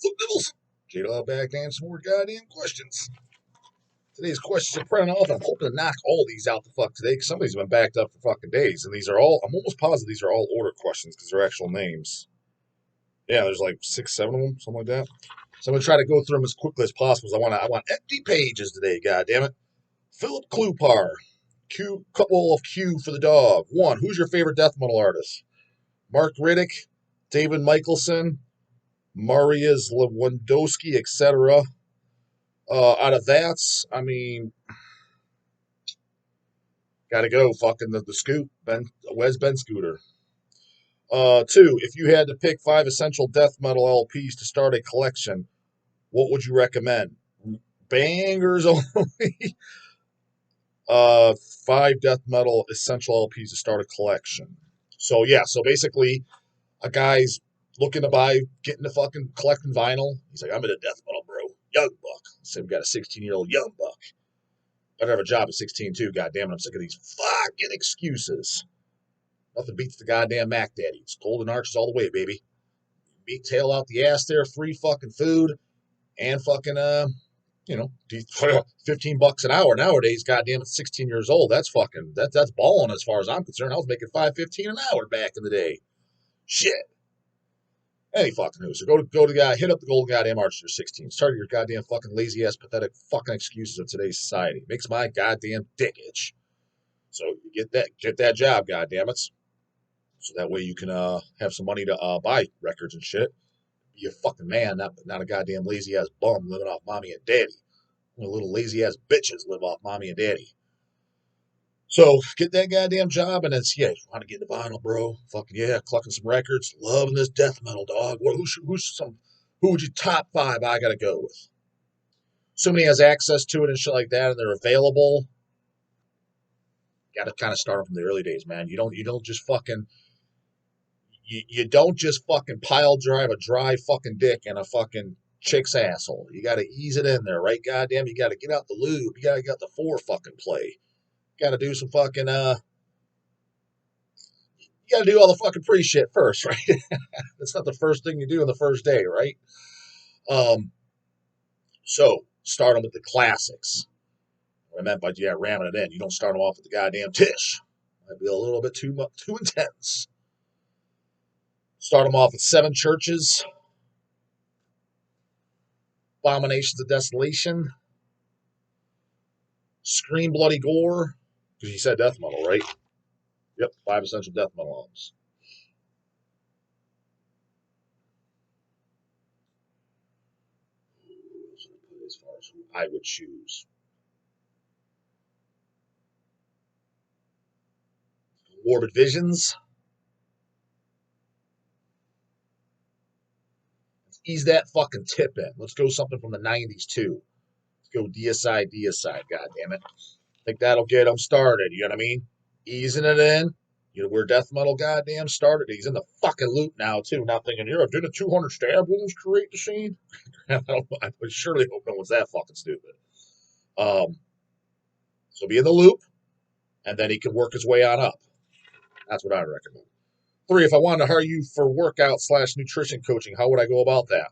Flip Nibbles. J-Dog back to answer some more goddamn questions. Today's questions are printing off. I'm hoping to knock all these out the fuck today because somebody's been backed up for fucking days. And these are all, I'm almost positive these are all order questions because they're actual names. Yeah, there's like 6, 7 of them, something like that. So I'm going to try to go through them as quickly as possible. I want empty pages today, goddammit. Philip Klupar. Couple of Q for the dog. 1. Who's your favorite death metal artist? Mark Riddick, David Michelson, Mariusz Lewandowski, etc. Out of that, I mean, gotta go fucking the Scoot, Wes Ben Scooter. 2, if you had to pick 5 essential death metal LPs to start a collection, what would you recommend? Bangers only. 5 death metal essential LPs to start a collection. So yeah, so basically, a guy's looking to buy, getting the fucking collecting vinyl. He's like, I'm in a death metal, bro. Young buck. So we got a 16-year-old young buck. Better have a job at 16 too. Goddamn it, I'm sick of these fucking excuses. Nothing beats the goddamn Mac Daddy. It's golden arches all the way, baby. Meat tail out the ass there, free fucking food, and fucking 15 bucks an hour nowadays. Goddamn, at 16 years old, that's fucking that's balling as far as I'm concerned. I was making $5.15 an hour back in the day. Shit. Any fucking who. So go to the guy, hit up the golden goddamn arches. You're 16. Start your goddamn fucking lazy ass, pathetic fucking excuses of today's society. Makes my goddamn dick itch. So you get that job, goddammit. So that way you can have some money to buy records and shit. Be a fucking man, not a goddamn lazy ass bum living off mommy and daddy. Little lazy ass bitches live off mommy and daddy. So get that goddamn job, and it's, yeah, you want to get into vinyl, bro. Fucking yeah, clucking some records, loving this death metal, dog. Who would you top 5? I gotta go with. Somebody has access to it and shit like that, and they're available. Got to kind of start from the early days, man. You don't just fucking you don't just fucking pile drive a dry fucking dick in a fucking chick's asshole. You got to ease it in there, right? Goddamn, you got to get out the lube. You got to get the 4 fucking play. You got to do some fucking you got to do all the fucking pre shit first, right? That's not the first thing you do on the first day, right? So start them with the classics. What I meant by ramming it in. You don't start them off with the goddamn Tish. Might be a little bit too intense. Start them off with 7 Churches, Abominations of Desolation, Scream Bloody Gore, because you said death metal, right? Yep, 5 essential death metal albums. As far as who I would choose. Morbid Visions. Let's ease that fucking tip in. Let's go something from the 90s too. Let's go Deicide, goddammit. Think that'll get them started, you know what I mean? Easing it in. You know where death metal goddamn started. He's in the fucking loop now too. Not thinking, didn't 200 stab wounds create the scene? I surely hope no one's that fucking stupid. So be in the loop, and then he can work his way on up. That's what I recommend. 3, if I wanted to hire you for workout/nutrition coaching, how would I go about that?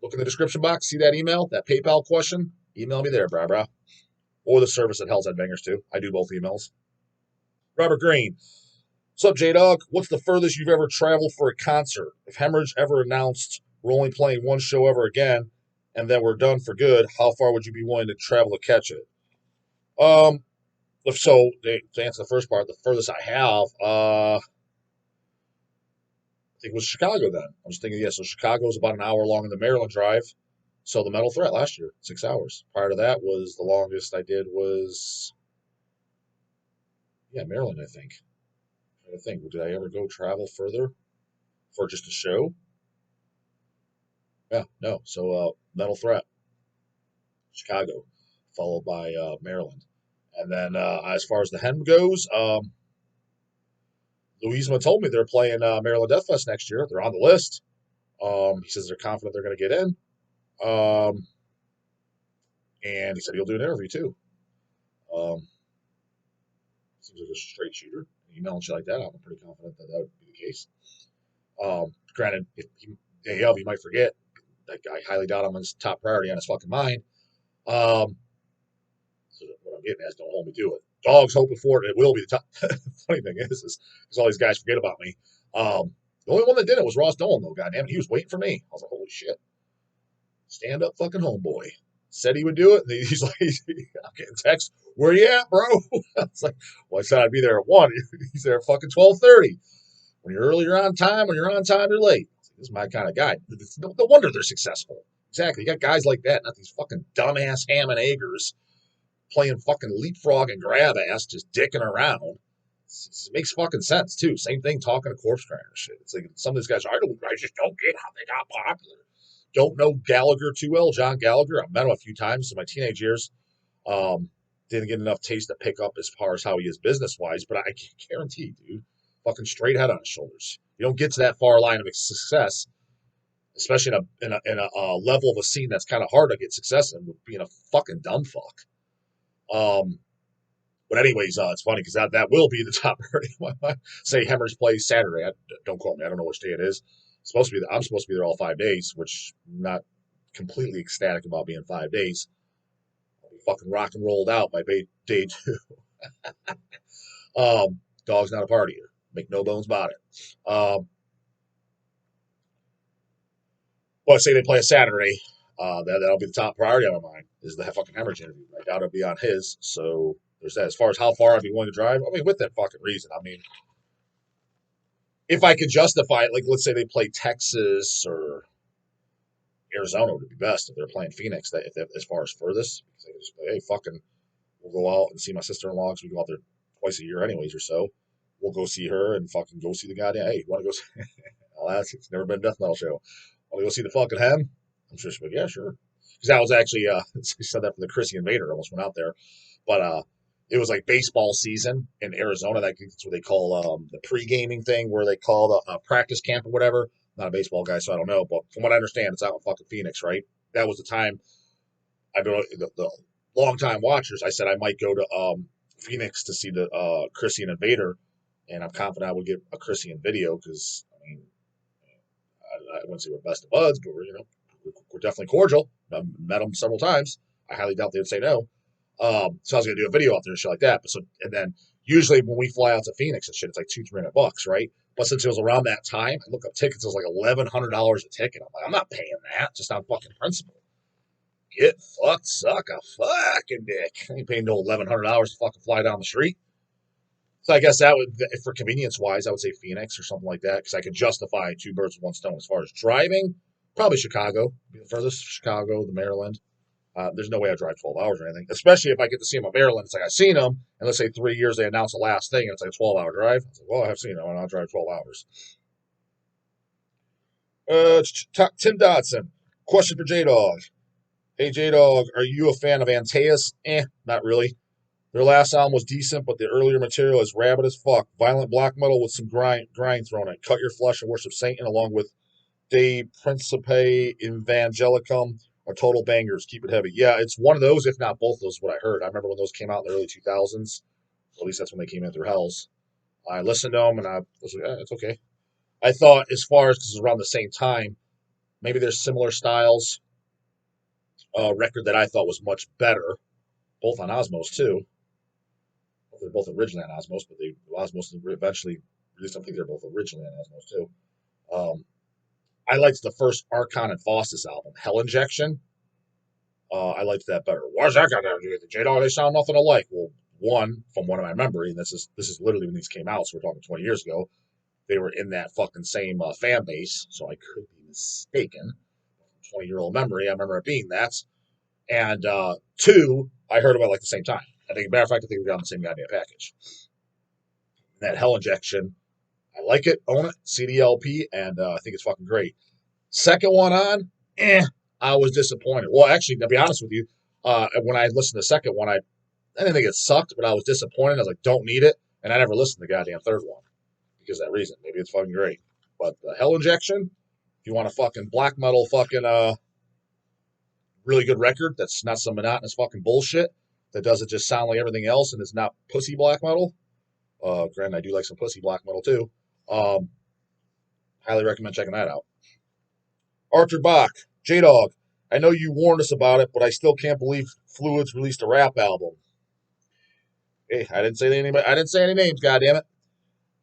Look in the description box. See that email, that PayPal question? Email me there, brah. Or the service at Hell's Headbangers too. I do both emails. Robert Green. What's up, J-Dog? What's the furthest you've ever traveled for a concert? If Hemorrhage ever announced we're only playing one show ever again, and then we're done for good, how far would you be willing to travel to catch it? So to answer the first part, the furthest I have, I think it was Chicago then. I was thinking, yeah, so Chicago is about an hour long in the Maryland drive. So the Metal Threat last year, 6 hours. Prior to that was the longest I did was, yeah, Maryland, I think. I think, did I ever go travel further for just a show? Yeah, no. So Metal Threat, Chicago, followed by Maryland. And then as far as the Hem goes, Louisma told me they're playing Maryland Death Fest next year. They're on the list. He says they're confident they're going to get in. And he said he'll do an interview too. Seems like a straight shooter. Email and shit like that. I'm pretty confident that would be the case. Granted, if he might forget. I highly doubt I'm his top priority on his fucking mind. Um, so what I'm getting at is don't hold me to it. Dog's hoping for it. It will be the top. Funny thing is all these guys forget about me. The only one that did it was Ross Dolan, though. Goddamn, he was waiting for me. I was like, holy shit, stand up, fucking homeboy. Said he would do it. And he's like, I'm getting text. Where you at, bro? It's like, well, I said I'd be there at 1. He's there at fucking 12:30. When you're early, you're on time. When you're on time, you're late. This is my kind of guy. No wonder they're successful. Exactly. You got guys like that, not these fucking dumbass ham and eggers playing fucking leapfrog and grab ass, just dicking around. It makes fucking sense too. Same thing talking to corpse grinder shit. It's like some of these guys, I just don't get how they got popular. Don't know Gallagher too well, John Gallagher. I've met him a few times in my teenage years. Didn't get enough taste to pick up as far as how he is business wise, but I can guarantee, dude, fucking straight head on his shoulders. You don't get to that far line of success, especially in a level of a scene that's kind of hard to get success in, with being a fucking dumb fuck. But anyways, it's funny because that will be the top priority. Say Hemmers plays Saturday. Don't quote me. I don't know which day it is. I'm supposed to be there all 5 days, which I'm not completely ecstatic about being 5 days. I'll be fucking rock and rolled out by day 2. Dog's not a partier. Make no bones about it. But say they play a Saturday, that'll be the top priority on my mind is the fucking Hemorrhage interview. I doubt it'll be on his. So there's that. As far as how far I'd be willing to drive, I mean, with that fucking reason. I mean, if I could justify it, like let's say they play Texas or Arizona would be best if they're playing Phoenix. As far as furthest, because they just hey, fucking, we'll go out and see my sister-in-law because we go out there twice a year anyways or so. We'll go see her and fucking go see the goddamn. Hey, you want to go see? I'll ask. It's never been a death metal show. Want to go see the fucking Hem? I'm sure she'll be like, yeah, sure. Because that was actually, she said that for the Chrissy Invader. Almost went out there. But it was like baseball season in Arizona. That's what they call the pre-gaming thing, where they call the practice camp or whatever. Not a baseball guy, so I don't know. But from what I understand, it's out in fucking Phoenix, right? That was the time. I don't know, the long-time watchers, I said I might go to Phoenix to see the Chrissy Invader. And I'm confident I would get a Chrissy video because, I mean, I wouldn't say we're best of buds, but we're definitely cordial. I've met them several times. I highly doubt they would say no. So I was gonna do a video out there and shit like that. And then usually when we fly out to Phoenix and shit, it's like $200-300, right? But since it was around that time, I look up tickets. It was like $1,100 a ticket. I'm like, I'm not paying that just on fucking principle. Get fucked, suck a fucking dick. I ain't paying no $1,100 to fucking fly down the street. So I guess that would, for convenience wise, I would say Phoenix or something like that because I could justify 2 birds with 1 stone. As far as driving, probably Chicago, be the furthest. Chicago, the Maryland. There's no way I drive 12 hours or anything, especially if I get to see them in Maryland. It's like I've seen them, and let's say 3 years they announce the last thing, and it's like a 12-hour drive. I was like, well, I have seen them, and I'll drive 12 hours. Tim Dodson, question for J Dog. Hey J Dog, are you a fan of Antaeus? Not really. Their last album was decent, but the earlier material is rabid as fuck. Violent black metal with some grind thrown in. Cut your flesh and worship Satan, along with De Principe Evangelicum, are total bangers. Keep it heavy. Yeah, it's one of those, if not both of those, what I heard. I remember when those came out in the early 2000s. At least that's when they came in through Hells. I listened to them, and I was like, it's okay. I thought, as far as, because it was around the same time, maybe there's similar styles. Record that I thought was much better, both on Osmos, too. They're both originally on Osmos, but Osmos eventually released. I think they're both originally on Osmos too. I liked the first Archon and Faustus album, Hell Injection. I liked that better. Why's that got to do with the J-Dog? They sound nothing alike. Well, one, from what I remember, and this is literally when these came out, so we're talking 20 years ago, they were in that fucking same fan base, so I could be mistaken. 20-year-old memory, I remember it being that. And 2, I heard about like the same time. I think, matter of fact, I think we got on the same goddamn package. That Hell Injection, I like it, own it, CDLP, and I think it's fucking great. Second one on, I was disappointed. Well, actually, to be honest with you, when I listened to the second one, I didn't think it sucked, but I was disappointed. I was like, don't need it, and I never listened to the goddamn third one because of that reason. Maybe it's fucking great. But the Hell Injection, if you want a fucking black metal fucking really good record that's not some monotonous fucking bullshit that doesn't just sound like everything else and it's not pussy black metal. Granted, I do like some pussy black metal too. Highly recommend checking that out. Archer Bach, J-Dog, I know you warned us about it, but I still can't believe Fluids released a rap album. Hey, I didn't say anybody. I didn't say any names. Goddammit.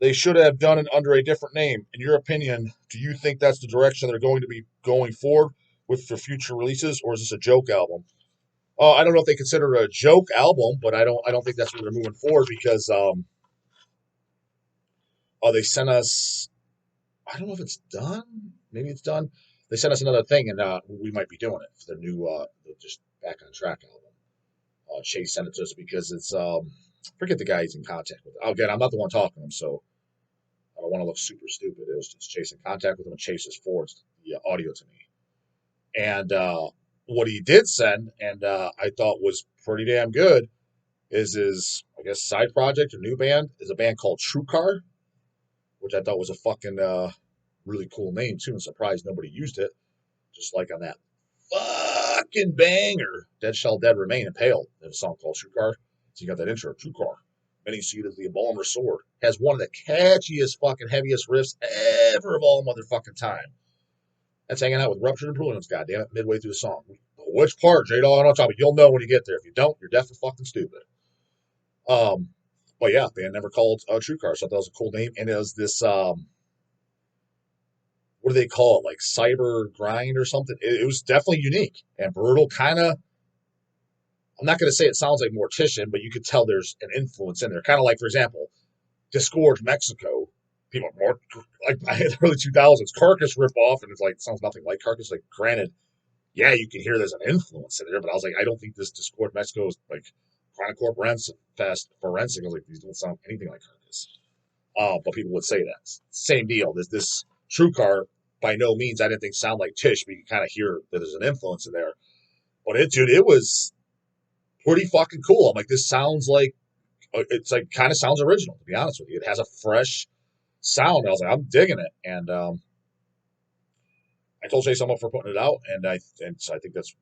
They should have done it under a different name. In your opinion, do you think that's the direction they're going to be going forward with their future releases, or is this a joke album? I don't know if they consider it a joke album, but I don't think that's where they're moving forward because they sent us. I don't know if it's done. Maybe it's done. They sent us another thing, and we might be doing it for the new just back on track album. Chase sent it to us because it's forget the guy he's in contact with. Again, I'm not the one talking to him, so I don't want to look super stupid. It was just Chase in contact with him, and Chase has forwarded the audio to me. And what he did send, and I thought was pretty damn good, is his, I guess, side project or new band is a band called True Car, which I thought was a fucking really cool name too. I'm surprised nobody used it. Just like on that fucking banger, Dead Shall Dead Remain Impaled. They have a song called True Car. So you got that intro, True Car. Many see it as the Embalmer Sword. Has one of the catchiest, fucking heaviest riffs ever of all motherfucking time. That's hanging out with Ruptured and Prelims, goddammit, midway through the song. Which part, J-Dog? I don't talk about. You'll know when you get there. If you don't, you're definitely fucking stupid. But yeah, band never called True Car, so I thought that was a cool name. And it was this, what do they call it? Like cyber grind or something? It was definitely unique and brutal, kind of. I'm not going to say it sounds like Mortician, but you could tell there's an influence in there. Kind of like, for example, Disgorge Mexico. People are more like in the early 2000s, Carcass rip off, and it's like, it sounds nothing like Carcass. Like, granted, yeah, you can hear there's an influence in there, but I was like, I don't think this Discord Mexico is like Chronicle Forensic. I was like, these don't sound anything like Carcass. But people would say that. Same deal. This True Car, by no means, I didn't think sound like Tish, but you can kind of hear that there's an influence in there. But it was pretty fucking cool. I'm like, this sounds like, it's like kind of sounds original, to be honest with you. It has a fresh sound. I was like, I'm digging it. And I told Chase I'm up for putting it out, and so I think that's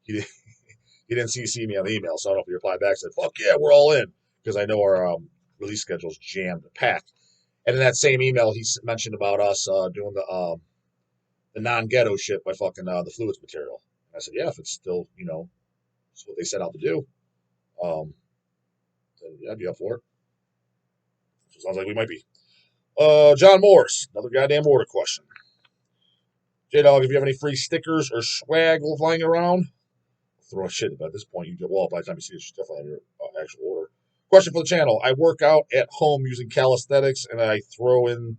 he he didn't CC me on the email, so I don't know if he replied back and said, "Fuck yeah, we're all in," because I know our release schedule's jammed packed. And in that same email, he mentioned about us doing the non-ghetto shit by fucking the Fluids material. And I said, yeah, if it's still it's what they set out to do, um, then yeah, I'd be up for it. So it sounds like we might be. John Morris, another goddamn order question. J-Dog, if you have any free stickers or swag flying around, throw a shit. But at this point, you get, well, by the time you see it, it's definitely on your actual order. Question for the channel. I work out at home using calisthenics, and I throw in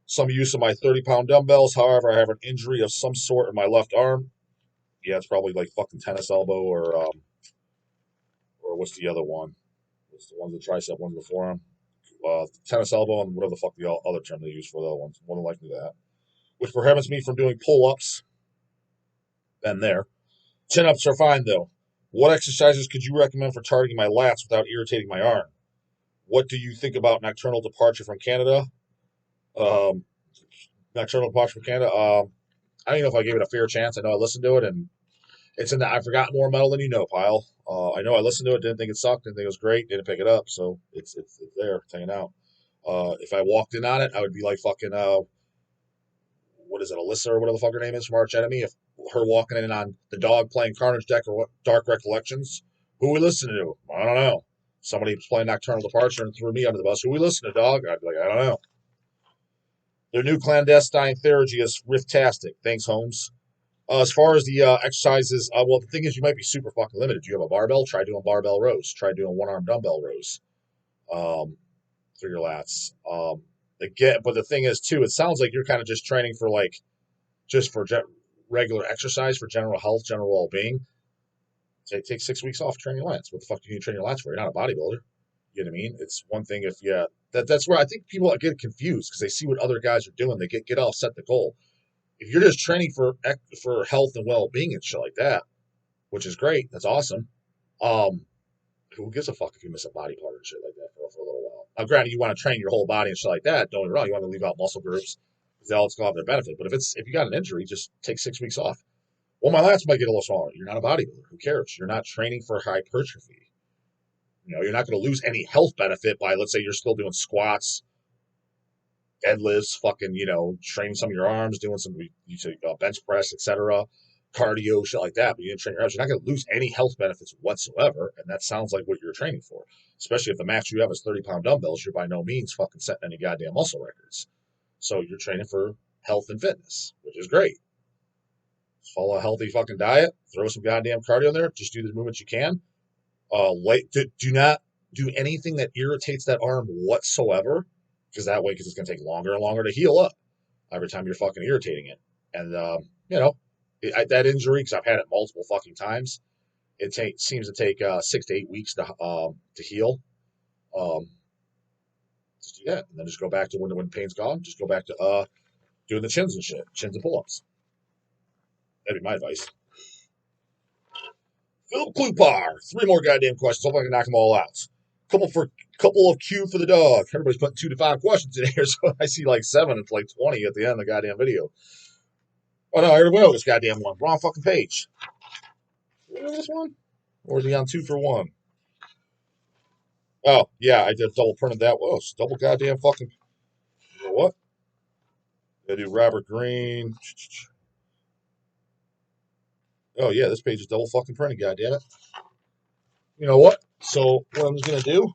some use of my 30-pound dumbbells. However, I have an injury of some sort in my left arm. Yeah, it's probably like fucking tennis elbow or what's the other one? What's the one, the tricep, one's the forearm? Tennis elbow and whatever the fuck the other term they use for the other ones. More than likely that. Which prohibits me from doing pull-ups. Then there. Chin-ups are fine, though. What exercises could you recommend for targeting my lats without irritating my arm? What do you think about Nocturnal Departure from Canada? Nocturnal Departure from Canada. I don't even know if I gave it a fair chance. I know I listened to it, and it's in the I forgot more metal than you know pile. I know I listened to it, didn't think it sucked, didn't think it was great, didn't pick it up, so it's there, it's hanging out. If I walked in on it, I would be like fucking what is it, Alyssa or whatever the fuck her name is from Arch Enemy. If her walking in on the dog playing Carnage Deck or what, Dark Recollections, who we listening to? I don't know. Somebody was playing Nocturnal Departure and threw me under the bus. Who we listening to, dog? I'd be like, I don't know. Their new clandestine theurgy is rifftastic. Thanks, Holmes. As far as the exercises, well, the thing is, you might be super fucking limited. Do you have a barbell? Try doing barbell rows. Try doing one-arm dumbbell rows for your lats. Again, but the thing is, too, it sounds like you're kind of just training for just for regular exercise for general health, general well-being. Take 6 weeks off, train your lats. What the fuck do you need to train your lats for? You're not a bodybuilder. You know what I mean? It's one thing if that's where I think people get confused because they see what other guys are doing. They get all set the goal. If you're just training for health and well-being and shit like that, which is great, that's awesome. Who gives a fuck if you miss a body part and shit like that for a little while? Now, granted, you want to train your whole body and shit like that. Don't get me wrong. You want to leave out muscle groups because they all have their benefit. But if you got an injury, just take 6 weeks off. Well, my lats might get a little smaller. You're not a bodybuilder. Who cares? You're not training for hypertrophy. You're not going to lose any health benefit by, let's say, you're still doing squats deadlifts, fucking, train some of your arms, doing some bench press, etc., cardio, shit like that. But you didn't train your arms, you're not going to lose any health benefits whatsoever. And that sounds like what you're training for. Especially if the max you have is 30-pound dumbbells, you're by no means fucking setting any goddamn muscle records. So you're training for health and fitness, which is great. Follow a healthy fucking diet, throw some goddamn cardio in there, just do the movements you can. Do not do anything that irritates that arm whatsoever, because it's going to take longer and longer to heal up every time you're fucking irritating it. And that injury, because I've had it multiple fucking times, seems to take 6 to 8 weeks to heal. Just do that, and then just go back to when the pain's gone. Just go back to doing the chins and shit, chins and pull-ups. That'd be my advice. Phil Klupar, 3 more goddamn questions. Hope I can knock them all out. Couple of Q for the dog. Everybody's putting 2 to 5 questions in here, so I see like 7 and 20 at the end of the goddamn video. Oh no, I already went over this goddamn one. Wrong fucking page. What is this one? Or is he on 2 for 1? Oh, yeah, I did double printed that. Whoa, it's double goddamn fucking. You know what? I do Robert Greene. Oh yeah, this page is double fucking printed, goddammit. You know what? So what I'm just gonna do,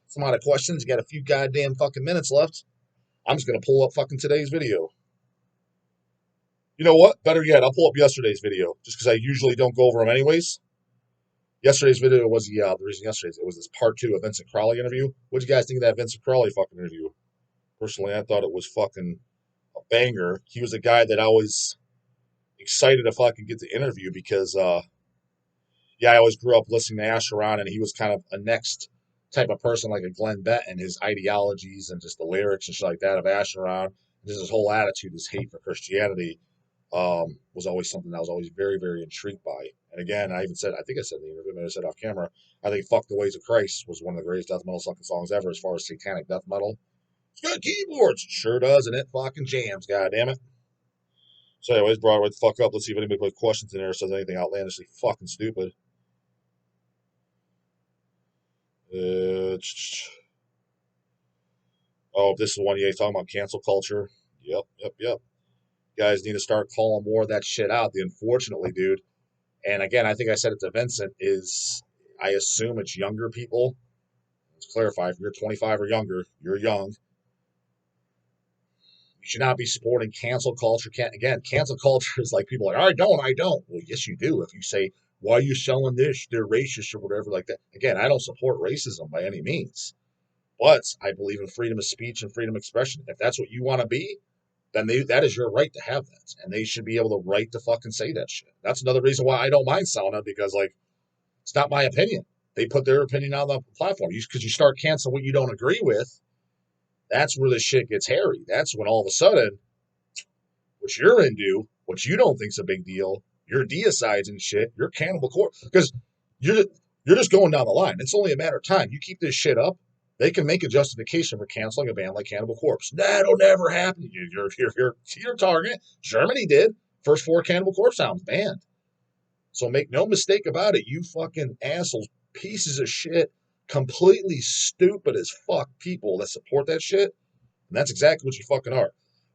some out of questions, you got a few goddamn fucking minutes left. I'm just gonna pull up fucking today's video. You know what? Better yet, I'll pull up yesterday's video, just because I usually don't go over them anyways. Yesterday's video was the reason it was this part 2 of Vincent Crowley interview. What do you guys think of that Vincent Crowley fucking interview? Personally, I thought it was fucking a banger. He was a guy that I was excited to fucking get to interview because I always grew up listening to Asheron, and he was kind of a next type of person like a Glenn Beck, and his ideologies and just the lyrics and shit like that of Asheron, just his whole attitude, his hate for Christianity, was always something that I was always very, very intrigued by. And again, I think I said in the interview, maybe I said off camera, I think Fuck the Ways of Christ was one of the greatest death metal fucking songs ever as far as satanic death metal. It's got keyboards. It sure does, and it fucking jams, goddammit. So anyways, brought it right the fuck up. Let's see if anybody put questions in there or says anything outlandishly fucking stupid. This is one you guys talking about cancel culture. Yep. Guys need to start calling more of that shit out. Unfortunately, dude. And again, I think I said it to Vincent, I assume it's younger people. Let's clarify, if you're 25 or younger, you're young. You should not be supporting cancel culture. Again, cancel culture is like people are like, I don't. Well, yes, you do. If you say, why are you selling this? They're racist or whatever like that. Again, I don't support racism by any means. But I believe in freedom of speech and freedom of expression. If that's what you want to be, then that is your right to have that. And they should be able to right to fucking say that shit. That's another reason why I don't mind selling it, because, like, it's not my opinion. They put their opinion on the platform. Because you start canceling what you don't agree with, that's where the shit gets hairy. That's when all of a sudden, what you're into, what you don't think's a big deal, your Deicides and shit, your Cannibal Corpse, because you're just going down the line. It's only a matter of time. You keep this shit up, they can make a justification for canceling a band like Cannibal Corpse. That'll never happen. You're target. Germany did. First 4 Cannibal Corpse albums banned. So make no mistake about it, you fucking assholes, pieces of shit, completely stupid as fuck people that support that shit. And that's exactly what you fucking are.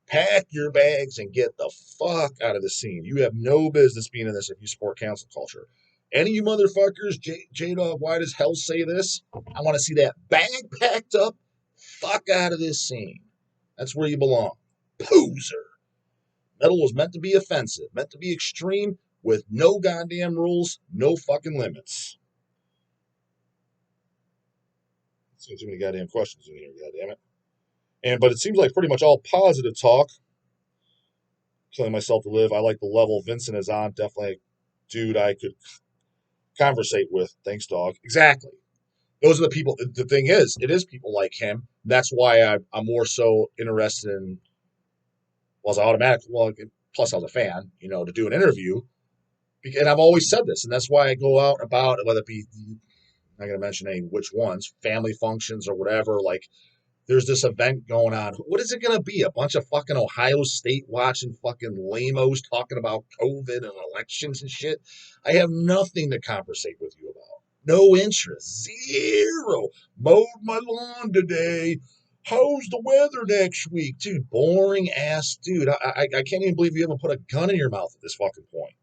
Pack your bags and get the fuck out of the scene. You have no business being in this if you support cancel culture. Any of you motherfuckers, J-Dog, why does hell say this? I want to see that bag packed up. Fuck out of this scene. That's where you belong. Poser. Metal was meant to be offensive, meant to be extreme, with no goddamn rules, no fucking limits. Seems too many goddamn questions in here, goddammit. But it seems like pretty much all positive talk. Killing myself to live. I like the level Vincent is on. Definitely a dude I could conversate with. Thanks, dog. Exactly. Those are the people. The thing is, it is people like him. That's why I'm more so interested in. Plus, I was a fan, to do an interview. And I've always said this, and that's why I go out about, whether it be, I'm not going to mention which ones, family functions or whatever. Like, there's this event going on. What is it going to be? A bunch of fucking Ohio State watching fucking lamos talking about COVID and elections and shit? I have nothing to conversate with you about. No interest. Zero. Mowed my lawn today. How's the weather next week, dude? Boring ass, dude. I can't even believe you haven't put a gun in your mouth at this fucking point.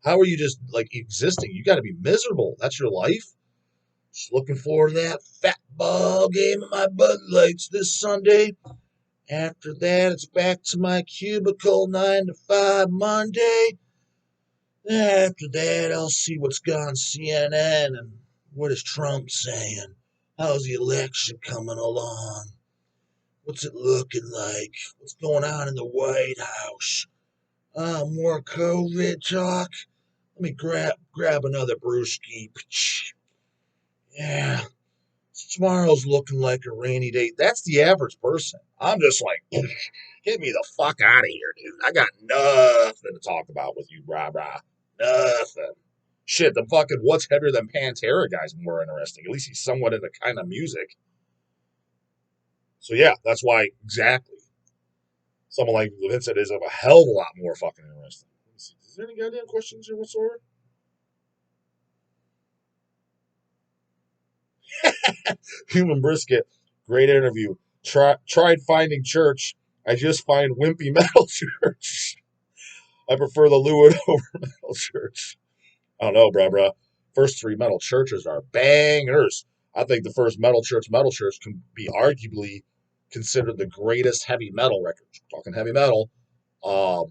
How are you just like existing? You got to be miserable. That's your life. Just looking forward to that fat ball game at my Bud Lights this Sunday. After that, it's back to my cubicle 9 to 5 Monday. After that, I'll see what's on CNN and what is Trump saying. How's the election coming along? What's it looking like? What's going on in the White House? More COVID talk. Let me grab another brewski. Yeah, tomorrow's looking like a rainy day. That's the average person. I'm just like, get me the fuck out of here, dude. I got nothing to talk about with you, brah brah. Nothing. Shit, the fucking What's Heavier Than Pantera guy's more interesting. At least he's somewhat into kind of music. So yeah, that's why exactly. Someone like Vincent is of a hell of a lot more fucking interesting. Let me see. Is there any goddamn questions here whatsoever? Human Brisket, great interview. Tried finding church. I just find wimpy metal church. I prefer the Lewin over metal church. I don't know, bruh. First three metal churches are bangers. I think the first metal church can be arguably considered the greatest heavy metal record. Talking heavy metal, um,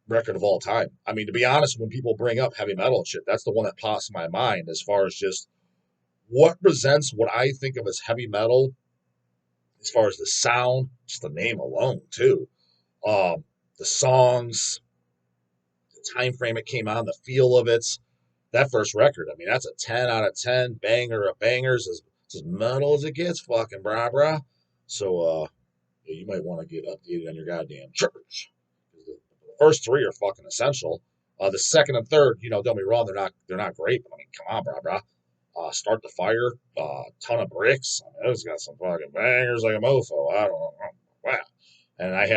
record of all time. I mean, to be honest, when people bring up heavy metal and shit, that's the one that pops in my mind as far as just what presents what I think of as heavy metal, as far as the sound, just the name alone, too. Um, the songs, the time frame it came on, the feel of it. That first record, I mean, that's a 10 out of 10 banger of bangers, as metal as it gets, fucking brah. So, yeah, you might want to get updated on your goddamn church. The first three are fucking essential. The second and third, don't be wrong, they're not great, but I mean, come on, brah. Start the Fire, Ton of Bricks. I mean, it's got some fucking bangers like a mofo. I don't know. Wow. And I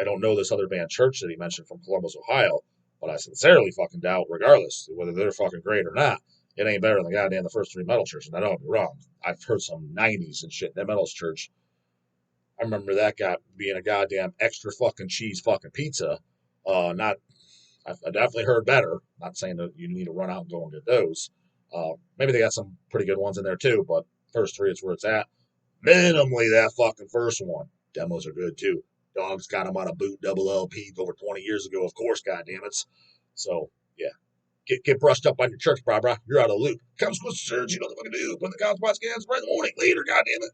don't know this other band, Church, that he mentioned from Columbus, Ohio, but I sincerely fucking doubt, regardless whether they're fucking great or not, it ain't better than goddamn the first three metal churches. And I don't be wrong. I've heard some 90s and shit. That metal's church, I remember that guy being a goddamn extra fucking cheese fucking pizza. Not, I definitely heard better. Not saying that you need to run out and go and get those. Maybe they got some pretty good ones in there too, but first three is where it's at. Minimally that fucking first one. Demos are good too. Dogs got them on a boot double LP over 20 years ago, of course, goddammit. So, yeah. Get brushed up on your church, brah. You're out of the loop. Come squeeze surge, you know what the fucking do. Put the couch spot scans right in the morning. Later, goddammit.